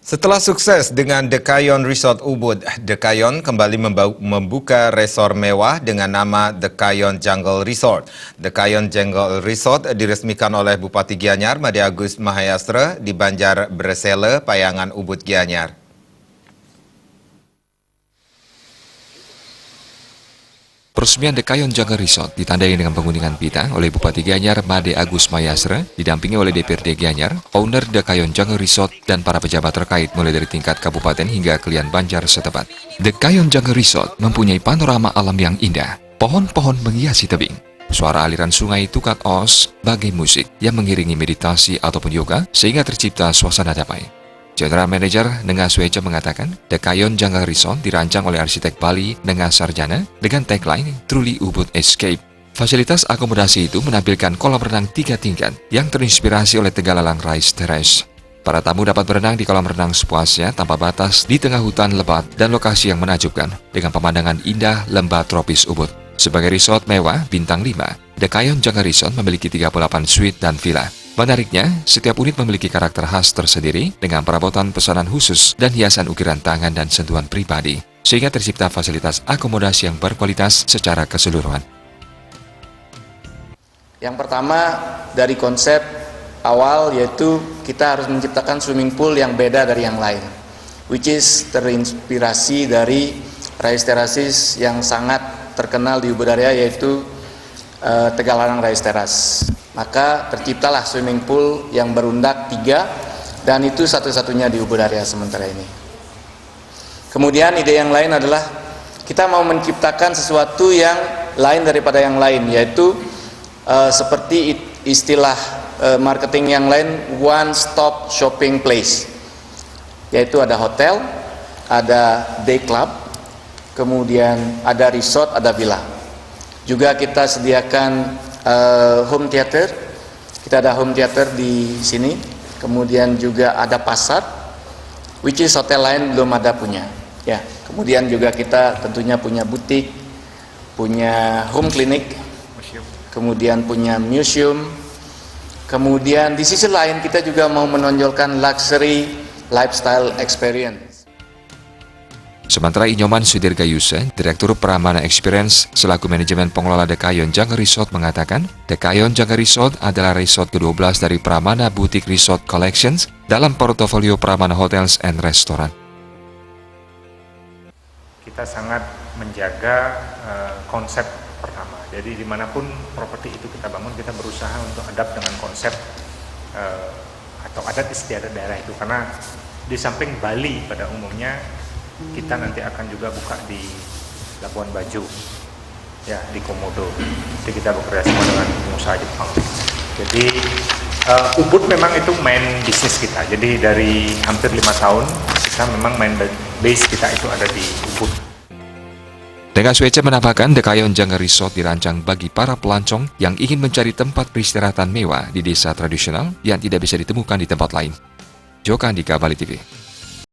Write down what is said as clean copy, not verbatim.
Setelah sukses dengan Dekayon Resort Ubud, Dekayon kembali membuka resor mewah dengan nama Dekayon Jungle Resort. Dekayon Jungle Resort diresmikan oleh Bupati Gianyar, Made Agus Mahayastra di Banjar Bresele, Payangan Ubud, Gianyar. Peresmian Dekayon Jungle Resort ditandai dengan pengundian pita oleh Bupati Gianyar Made Agus Mahayastra, didampingi oleh DPRD Gianyar, owner Dekayon Jungle Resort, dan para pejabat terkait mulai dari tingkat kabupaten hingga Kelian Banjar setempat. Dekayon Jungle Resort mempunyai panorama alam yang indah, pohon-pohon menghiasi tebing. Suara aliran sungai Tukat Os bagai musik yang mengiringi meditasi ataupun yoga sehingga tercipta suasana damai. General Manager Nenga Sueca mengatakan, Dekayon Jungle Resort dirancang oleh arsitek Bali Nenga Sarjana dengan tagline Truly Ubud Escape. Fasilitas akomodasi itu menampilkan kolam renang 3 tingkat yang terinspirasi oleh Tegalalang Rice Terrace. Para tamu dapat berenang di kolam renang sepuasnya tanpa batas di tengah hutan lebat dan lokasi yang menakjubkan dengan pemandangan indah lembah tropis Ubud. Sebagai resort mewah bintang 5, Dekayon Jungle Resort memiliki 38 suite dan villa. Menariknya, setiap unit memiliki karakter khas tersendiri dengan perabotan pesanan khusus dan hiasan ukiran tangan dan sentuhan pribadi, sehingga tercipta fasilitas akomodasi yang berkualitas secara keseluruhan. Yang pertama dari konsep awal yaitu kita harus menciptakan swimming pool yang beda dari yang lain, which is terinspirasi dari Rice Terraces yang sangat terkenal di Ubud area yaitu Tegalalang Rice Terrace. Maka terciptalah swimming pool yang berundak 3 dan itu satu-satunya di Ubud area sementara ini. Kemudian ide yang lain adalah kita mau menciptakan sesuatu yang lain daripada yang lain, yaitu seperti istilah marketing yang lain, one stop shopping place, yaitu ada hotel, ada day club, kemudian ada resort, ada villa. Juga kita sediakan home theater. Kita ada home theater di sini. Kemudian juga ada pasar, which is hotel lain belum ada punya. Ya. Kemudian juga kita tentunya punya butik, punya home clinic, kemudian punya museum. Kemudian di sisi lain kita juga mau menonjolkan luxury lifestyle experience. Sementara Inyoman Sudirgayusa, Direktur Pramana Experience selaku manajemen pengelola Dekayon Jungle Resort mengatakan, Dekayon Jungle Resort adalah resort ke-12 dari Pramana Boutique Resort Collections dalam portofolio Pramana Hotels and Restaurant. Kita sangat menjaga konsep pertama. Jadi dimanapun properti itu kita bangun, kita berusaha untuk adapt dengan konsep atau adat istiadat daerah itu. Karena di samping Bali pada umumnya, kita nanti akan juga buka di Labuan Bajo, ya di Komodo. Jadi kita bekerja sama dengan pengusaha Jepang. Jadi Ubud memang itu main bisnis kita. Jadi dari hampir 5 tahun kita memang main base kita itu ada di Ubud. Nenga Sueca menambahkan Dekayon Jungle Resort dirancang bagi para pelancong yang ingin mencari tempat peristirahatan mewah di desa tradisional yang tidak bisa ditemukan di tempat lain. Joko Andika, Bali TV.